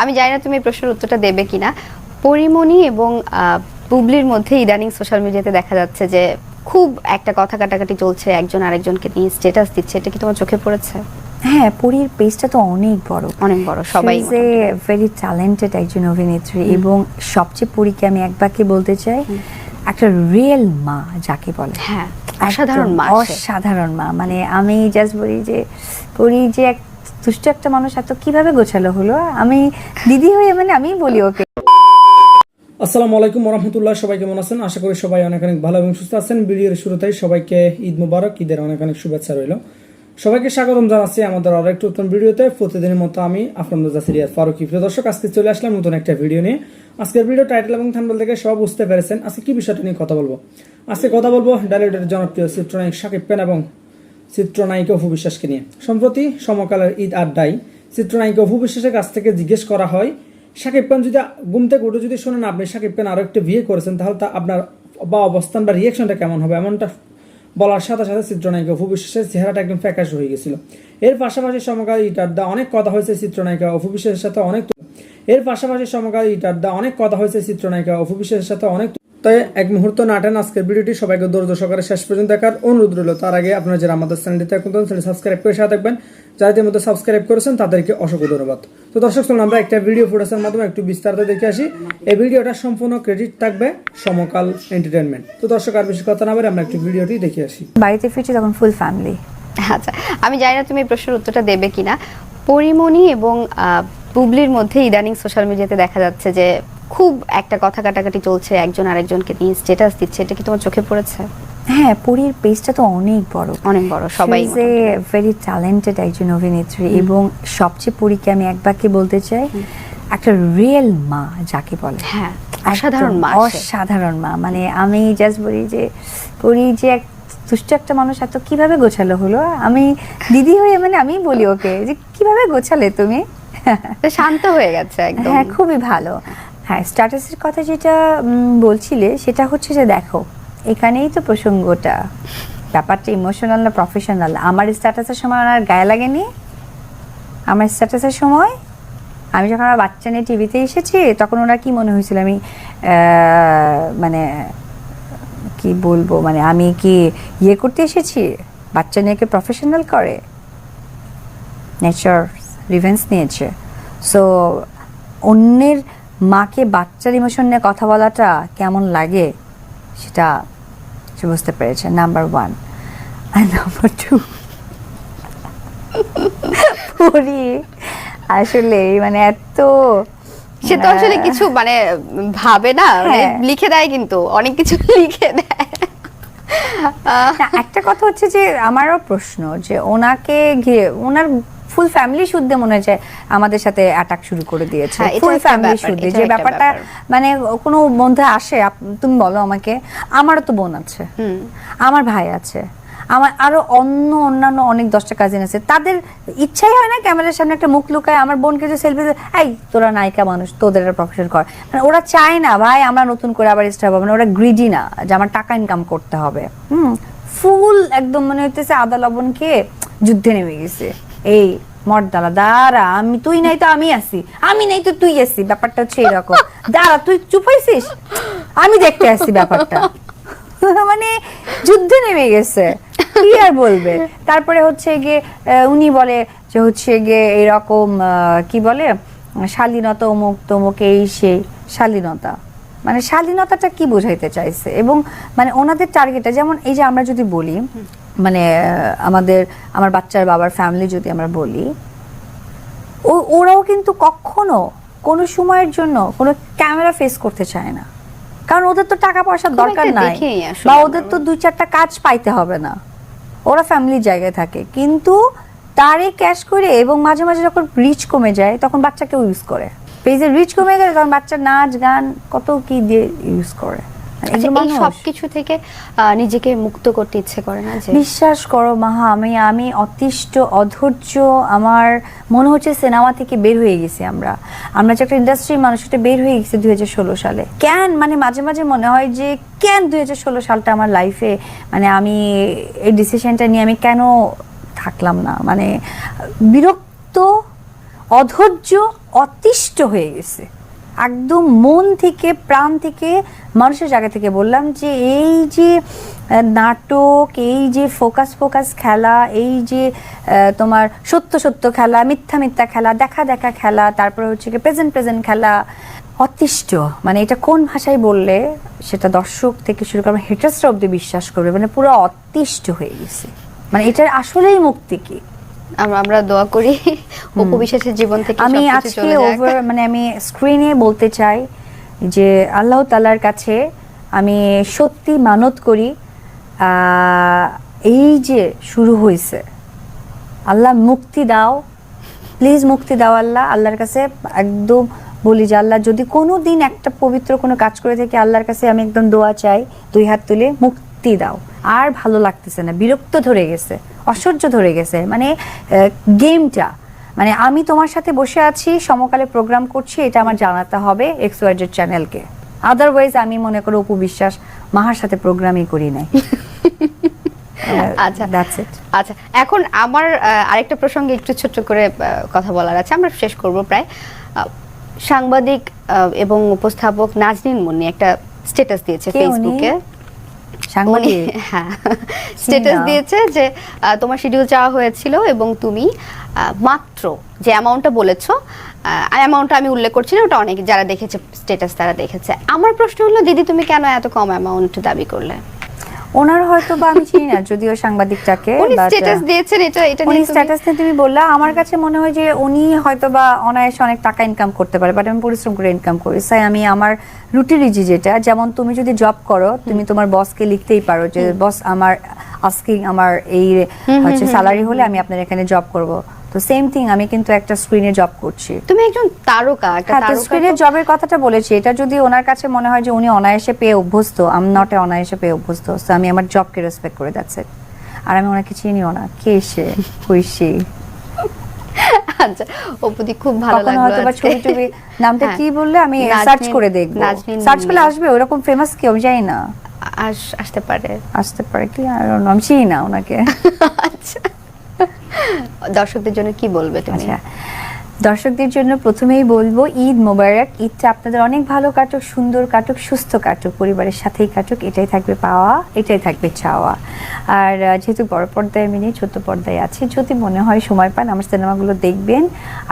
আমি জানি না তুমি এই প্রশ্নের উত্তরটা দেবে কিনা। পরিমণি এবং বুবলির মধ্যে ইদানিং সোশ্যাল মিডিয়াতে দেখা যাচ্ছে যে খুব একটা কথা কাটাকাটি চলছে, একজন আরেকজনকে নিয়ে স্ট্যাটাস দিচ্ছে, এটা কি তোমার চোখে পড়েছে? হ্যাঁ, পরীর পেজটা তো অনেক বড়, সবাই ভেরি ট্যালেন্টেড একজন অভিনেত্রী এবং সবচেয়ে পরীকে আমি এক বাক্যে বলতে চাই, একটা রিয়েল মা যাকে বলে। হ্যাঁ, অসাধারণ মা। মানে আমি জাস্ট বলি যে পরী যে এক দুষ্ট একটা মানুষ, এত কিভাবে গোছালো হলো। আমি দিদি হয়ে মানে আমি বলি ওকে। আসসালামু আলাইকুম ওরহমতুল্লাহ। সবাই কেমন আছেন? আশা করি সবাই অনেক অনেক ভালো এবং সুস্থ আছেন। ভিডিওর শুরুতেই সবাইকে ঈদ মুবারক, ঈদের অনেক অনেক শুভেচ্ছা রইল। সবাইকে স্বাগতম জানাচ্ছি আমাদের আরো একটু নতুন ভিডিওতে। প্রতিদিনের মতো আমি আপনাদের কাছে রিয়াজ ফারুকী। প্রিয় দর্শক, আজকে চলে আসলাম নতুন একটা ভিডিও নিয়ে। আজকের ভিডিও টাইটেল এবং থাম্বনেল থেকে সব বুঝতে পেরেছেন আজকে কি বিষয়টা নিয়ে কথা বলবো। আজকে কথা বলবো ডালিউডের জনপ্রিয় চিত্রনায়ক শাকিব খান এবং চিত্রনায়িকা অপু বিশ্বাসকে নিয়ে। সম্প্রতি সমকালের ঈদ আড্ডায় চিত্রনায়িকা অপু বিশ্বাসের কাছ থেকে জিজ্ঞেস করা হয়, শাকিব খান যদি ঘুম থেকে উঠে যদি শোনেন আপনি শাকিব খান আরো একটা বিয়ে করেছেন, তাহলে তা আপনার বা অবস্থান বা রিয়াকশনটা কেমন হবে? এমনটা বলার সাথে সাথে চিত্রনায়িকা অপু বিশ্বাসের চেহারাটা একদম ফ্যাকাশ হয়ে গেছিল। এর পাশাপাশি সমকাল ঈদ আড্ডা অনেক কথা হয়েছে চিত্রনায়িকা অপু বিশ্বাসের সাথে অনেক তাই এক মুহূর্ত নাটেন আজকের ভিডিওটি সবাইকে ধৈর্য সহকারে শেষ পর্যন্ত দেখার অনুরোধ রইল। তার আগে আপনারা যারা আমাদের চ্যানেলটিতে এখন সাবস্ক্রাইব করে সাথে থাকবেন, যারা ইতিমধ্যে সাবস্ক্রাইব করেছেন তাদেরকে অসংখ্য ধন্যবাদ। তো দর্শক, চলুন আমরা একটা ভিডিও ফুটেজের মাধ্যমে একটু বিস্তারিত দেখে আসি। এই ভিডিওটা সম্পূর্ণ ক্রেডিট থাকবে সমকাল এন্টারটেইনমেন্ট। তো দর্শক, আর বেশি কথা না বলে আমরা একটু ভিডিওটি দেখে আসি। বাড়িতে ফিরছি তখন ফুল ফ্যামিলি। আচ্ছা, আমি জানি না তুমি এই প্রশ্নের উত্তরটা দেবে কিনা। পরিমণি এবং বুবলির মধ্যে ইদানিং সোশ্যাল মিডিয়াতে দেখা যাচ্ছে যে খুব একটা কথা কাটাকাটি চলছে, একজন আরেকজনকে নিয়ে স্ট্যাটাস দিচ্ছে, এটা কি তোমার চোখে পড়েছে? হ্যাঁ, পরীর পেজটা তো অনেক বড়, সবাই ভেরি ট্যালেন্টেড একজন অভিনেত্রী এবং সবচেয়ে পরীকে আমি এক বাক্যে বলতে চাই, একটা রিয়েল মা যাকে বলে। হ্যাঁ, অসাধারণ মা। মানে আমি জাস্ট বলি যে পরী যে এক দুষ্ট একটা মানুষ, এত কিভাবে গোছালো হলো। আমি দিদি হয়ে মানে আমি বলি ওকে যে কিভাবে গোছালে তুমি। শান্ত হয়ে গেছে একদম। হ্যাঁ, খুবই ভালো। হ্যাঁ, স্ট্যাটাসের কথা যেটা বলছিলে সেটা হচ্ছে যে দেখো, এখানেই তো প্রসঙ্গটা, ব্যাপারটা ইমোশনাল না প্রফেশনাল। আমার স্ট্যাটাসের সময় ওনার গায়ে লাগেনি। আমার স্ট্যাটাসের সময় আমি যখন আমার বাচ্চা নিয়ে টিভিতে এসেছি তখন ওনার কি মনে হয়েছিল আমি মানে কি বলবো, মানে আমি কি ইয়ে করতে এসেছি, বাচ্চা নিয়ে কে প্রফেশনাল করে, নেচার রিভেন্স নিয়েছে। সো অন্যের মাকে বাচ্চার ইমোশন নিয়ে কথা বলাটা কেমন লাগে সেটা সে বুঝতে পেরেছে, নাম্বার ওয়ান। আর নাম্বার টু, পরি আসলে মানে এত, সে তো আসলে কিছু মানে ভাবে না, লিখে দেয়, কিন্তু অনেক কিছু লিখে দেয়। একটা কথা হচ্ছে যে আমারও প্রশ্ন যে ওনাকে ঘিরে ওনার ফুল ফ্যামিলি শুদ্ধে মনে হচ্ছে আমাদের সাথে অ্যাটাক শুরু করে দিয়েছে। ফুল ফ্যামিলি শুদ্ধে যে ব্যাপারটা মানে কোনো মধ্যে আসে। তুমি বলো আমাকে, আমারও তো বোন আছে, আমার ভাই আছে, আমার আরো অন্যান্য অনেক 10টা কাজিন আছে, তাদের ইচ্ছাই হয় না ক্যামেরার সামনে একটা মুখ লুকায় আমার বোনকে যে সেলফি, এই তোরা নায়িকা মানুষ, তোদের একটা প্রফেশন কর। মানে ওরা চায় না ভাই আমরা নতুন করে আবার স্টার হবে, ওরা গ্রিডি না যে আমার টাকা ইনকাম করতে হবে। ফুল একদম মনে হইতেছে আদা লবণ খেয়ে যুদ্ধে নেমে গেছে। এই মর্দালা দাঁড়া, আমি তুই নাই তো আমি আছি, আমি নাই তো তুই আসি, ব্যাপারটা হচ্ছে এরকম। দাঁড়া, তুই চুপ হইছিস, আমি দেখতে আসছি ব্যাপারটা। মানে যুদ্ধে নেমে গেছে, কি আর বলবে। তারপরে হচ্ছে গিয়ে উনি বলে যে হচ্ছে গিয়ে এরকম কি বলে শালীনতা, অমুক তমুক, এই সেই শালীনতা। মানে শালীনতাটা কি বোঝাইতে চাইছে? এবং মানে ওনাদের টার্গেটটা যেমন এই যে আমরা যদি বলি মানে আমার বাচ্চার বাবার ফ্যামিলি যদি আমরা বলি, ওরাও কিন্তু কখনো কোনো সময়ের জন্য কোনো ক্যামেরা ফেস করতে চায় না, কারণ ওদের তো টাকা পয়সার দরকার নাই বা ওদের তো 2-4টা কাজ পাইতে হবে না, ওরা ফ্যামিলির জায়গায় থাকে। কিন্তু তারে ক্যাশ করে এবং মাঝে মাঝে যখন রিচ কমে যায় তখন বাচ্চাকেও ইউজ করে। পেজের রিচ কমে গেলে তখন বাচ্চার নাচ গান কত কি দিয়ে ইউজ করে। সবকিছু থেকে নিজেকে মুক্ত করতে ইচ্ছে করে না। বিশ্বাস করো মাহা, আমি অতিষ্ঠ, অধৈর্য, আমার মনে হচ্ছে সিনেমা থেকে বের হয়ে গেছি। আমরা যে একটা ইন্ডাস্ট্রির মানুষ, এটা বের হয়ে গেছে 2016 সালে। কেন মানে মাঝে মাঝে মনে হয় যে কেন 2016 সালটা আমার লাইফে, মানে আমি এই ডিসিশনটা নিয়ে আমি কেন থাকলাম না, মানে বিরক্ত, অধৈর্য, অতিষ্ঠ হয়ে গেছে একদম মন থেকে, প্রাণ থেকে, মানুষের জায়গা থেকে বললাম যে এই যে নাটক, এই যে ফোকাস খেলা, এই যে তোমার সত্য খেলা, মিথ্যা খেলা, দেখা খেলা, তারপরে হচ্ছে কি প্রেজেন্ট খেলা, অতিষ্ঠ। মানে এটা কোন ভাষায় বললে সেটা দর্শক থেকে শুরু করে হেটার্সরা অব্দি বিশ্বাস করবে, মানে পুরো অতিষ্ঠ হয়ে গেছে। মানে এটার আসলেই মুক্তি কি? আমরা দোয়া করি অপু বিশ্বাসের জীবন থেকে আমি সবকিছু আজকে চলে যাক। মানে আমি স্ক্রিনে বলতে চাই যে আল্লাহ তাআলার কাছে আমি সত্যি মানত করি, এই যে শুরু হয়েছে, আল্লাহ মুক্তি দাও, প্লিজ মুক্তি দাও আল্লাহ। আল্লাহর কাছে একদম বলি যে আল্লাহ যদি কোনো দিন একটা পবিত্র কোনো কাজ করে থাকি, আল্লাহর কাছে আমি একদম দোয়া চাই, 2 হাত তুলে মুক্তি দাও। আর ভালো লাগতেছে না, বিরক্ত ধরে গেছে, অসহ্য ধরে গেছে। মানে গেমটা, মানে আমি তোমার সাথে বসে আছি, সমকালে প্রোগ্রাম করছি, এটা আমার জানাতে হবে XYZ চ্যানেলকে। আদারওয়াইজ আমি মনে করি অপু বিশ্বাস মাহার সাথে প্রোগ্রামই করি নাই। আচ্ছা, দ্যাটস ইট। আচ্ছা, এখন আমার আরেকটা প্রসঙ্গে একটু ছোট্ট করে কথা বলার আছে, আমরা শেষ করব প্রায়। সাংবাদিক এবং উপস্থাপক নাজনীন মুন্নি একটা স্ট্যাটাস দিয়েছে ফেসবুকে। সাংবাদিক? হ্যাঁ, স্ট্যাটাস দিয়েছে যে তোমার শিডিউল চাওয়া হয়েছিল এবং তুমি মাত্র যে অ্যামাউন্টটা বলেছো, অ্যামাউন্টটা আমি উল্লেখ করছি না, ওটা অনেক যারা দেখেছে স্ট্যাটাস তারা দেখেছে। আমার প্রশ্ন হলো, দিদি তুমি কেন এত কম অ্যামাউন্ট দাবি করলে? ওনার হয়তো বা আমি চিনি না যদিও সাংবাদিকটাকে, উনি স্ট্যাটাস দিয়েছেন, এটা উনি নিয়ে স্ট্যাটাস নিয়ে তুমি বললা, আমার কাছে মনে হয় যে উনি হয়তো বা অনায়াসে অনেক টাকা ইনকাম করতে পারে, বাট আমি পরিশ্রম করে ইনকাম করি। তাই আমি আমার রুটি রিজি যেটা, যেমন তুমি যদি জব করো, তুমি তোমার বসকে লিখতেই পারো যে বস আমার আস্কিং আমার এই হচ্ছে স্যালারি হলে আমি আপনার এখানে জব করব। তো সেম থিং, আমি কিন্তু একটা স্ক্রিনে জব করছি। তুমি একজন তারকা, একটা তারকা স্ক্রিনে জবের কথাটা বলেছি, এটা যদি ওনার কাছে মনে হয় যে উনি অনায়াসে পেয়ে অভ্যস্ত, আমি নট অনায়াসে পেয়ে অভ্যস্ত, তো আমি আমার জবকে রেসপেক্ট করে যাচ্ছে। আর আমি ওনাকে চিনিও না, কে সে, কই সে। আচ্ছা, অপুদি খুব ভালো লাগলো হয়তো বা ছবি টবি, নামটা কি বললে আমি সার্চ করে দেখব, সার্চ করলে আসবে ওরকম ফেমাস কেউ, জানি না, আসতে পারে কি আর আমি চিনি না ওনাকে। আচ্ছা, দর্শকদের জন্য কি বলবে তুমি? আচ্ছা, দর্শকদের জন্য প্রথমেই বলবো ঈদ মোবারক। ঈদটা আপনাদের অনেক ভালো কাটুক, সুন্দর কাটুক, সুস্থ কাটুক, পরিবারের সাথেই কাটুক, এটাই থাকবে পাওয়া, এটাই থাকবে চাওয়া। আর যেহেতু বড় পর্দায় আমি নেই, ছোট পর্দায় আছি, যদি মনে হয় সময় পান আমার সিনেমাগুলো দেখবেন।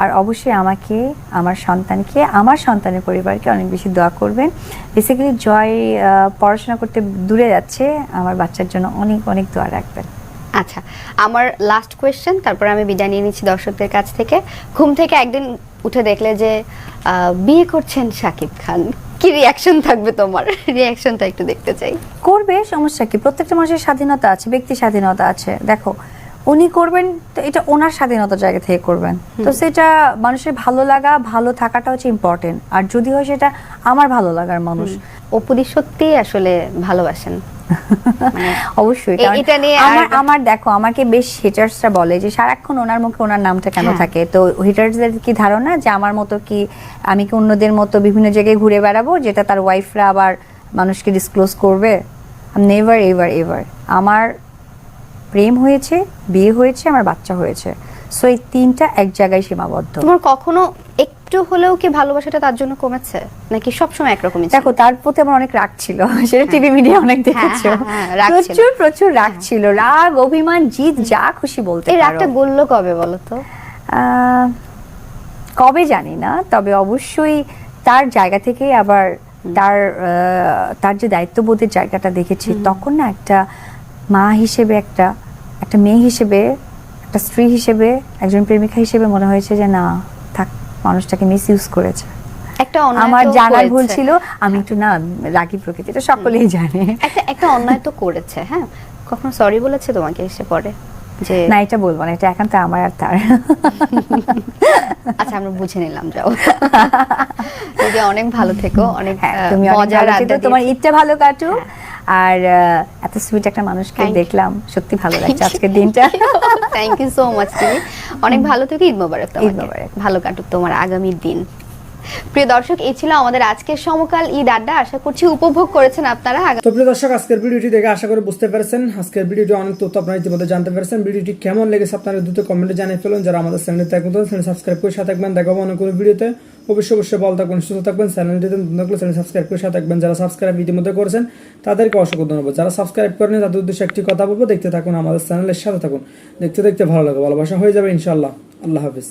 আর অবশ্যই আমাকে, আমার সন্তানকে, আমার সন্তানের পরিবারকে অনেক বেশি দোয়া করবেন। বেসিক্যালি জয় পড়াশোনা করতে দূরে যাচ্ছে, আমার বাচ্চার জন্য অনেক অনেক দোয়া রাখবেন। আচ্ছা, আমার লাস্ট কোয়েশ্চেন, তারপর আমি বিদায় নিয়ে নিচ্ছি দর্শকদের কাছ থেকে। ঘুম থেকে একদিন উঠে দেখলে যে বিয়ে করছেন শাকিব খান, কি রিয়াকশন থাকবে তোমার? রিয়াকশনটা একটু দেখতে চাই। করবে, সমস্যা কি? প্রত্যেকটা মানুষের স্বাধীনতা আছে, ব্যক্তি স্বাধীনতা আছে। দেখো, উনি করবেন তো এটা ওনার স্বাধীনতার জায়গা থেকে করবেন, তো সেটা মানুষের ভালো লাগা, ভালো থাকাটা হচ্ছে ইম্পর্টেন্ট। আর যদি হয় সেটা আমার ভালো লাগার মানুষ। অপুদি সত্যি আসলে ভালোবাসেন অবশ্যই। এটা নিয়ে আমার দেখো, আমাকে বেশ হেটার্সরা বলে যে সারাক্ষণ ওনার মুখে ওনার নামটা কেন থাকে। তো হেটার্সদের কি ধারণা যে আমার মতো কি, আমি কি অন্যদের মতো বিভিন্ন জায়গায় ঘুরে বেড়াবো, যেটা তার ওয়াইফরা আবার মানুষকে ডিসক্লোজ করবে? Never ever ever. আমার প্রেম হয়েছে, বিয়ে হয়েছে, আমার বাচ্চা হয়েছে, সো এই তিনটা এক জায়গায় সীমাবদ্ধ। তোমার কখনো একটু হলেও কি ভালোবাসাটা তার জন্য কমেছে, নাকি সবসময় একরকমই? দেখো, তার প্রতি আমার অনেক রাগ ছিল, সেটা টিভি মিডিয়া অনেক দেখেছো, প্রচুর রাগ ছিল, রাগ, অভিমান, জিদ, যা খুশি বলতে পারো। এই রাগটা গললো কবে বলো তো? কবে জানি না, তবে অবশ্যই তার জায়গা থেকে আবার তার যে দায়িত্ববোধের জায়গাটা দেখেছি, তখন না একটা মা হিসেবে, একটা মেয়ে হিসেবে, একটা স্ত্রী হিসেবে, একজন প্রেমিকা হিসেবে মনে হয়েছে যে না থাক, মানুষটাকে মিস ইউজ করেছে। আমার জানার ভুল ছিল, আমি একটু না রাগী প্রকৃতি, এটা সকলেই জানে। একটা অন্যায় তো করেছে, হ্যাঁ, কখনো সরি বলেছে তোমাকে এসে পরে? যে না, এটা বলবো না, এটা একান্ত আমার আর তার। আচ্ছা, আমরা বুঝে নিলাম, যাও। যদি অনেক ভালো থেকো, অনেক তুমি মজার আড্ডা, তোমার ঈদটা ভালো কাটুক। আর এত সুইট একটা মানুষকে দেখলাম, সত্যি ভালো লাগছে আজকের দিনটা। Thank you so much. তুমি অনেক ভালো থেকো, ঈদ মোবারক তোমাকে, ভালো কাটুক তোমার আগামী দিন। প্রিয় দর্শক, এই ছিল আমাদের আজকের সমকাল ঈদ আড্ডা। আশা করছি উপভোগ করেছেন আপনারা। তো প্রিয় দর্শক, আজকের ভিডিওটি দেখে আশা করি বুঝতে পেরেছেন, আজকের ভিডিওটি অনেক তথ্য আপনারা ইতিমধ্যে জানতে পেরেছেন। ভিডিওটি কেমন লেগেছে আপনারা দ্রুত কমেন্টে জানিয়ে ফেলুন। যারা আমাদের চ্যানেলে থাকবেন চ্যানেল সাবস্ক্রাইব করে সাথে থাকবেন। দেখাবো অনেক কোনো ভিডিওতে। অবশ্যই ভালো থাকবেন, সুস্থ থাকবেন। চ্যানেলটিতে নতুন থাকলে চ্যানেল সাবস্ক্রাইব করে সাথে থাকবেন। যারা সাবস্ক্রাইব ইতিমধ্যে করেছেন তাদেরকে অসংখ্য ধন্যবাদ। যারা সাবস্ক্রাইব করেনি তাদের উদ্দেশ্যে একটি কথা বলবো, দেখতে থাকুন, আমাদের চ্যানেলের সাথে থাকুন। দেখতে দেখতে ভালো লাগে, ভালোবাসা হয়ে যাবে ইনশাআল্লাহ। আল্লাহ হাফিজ।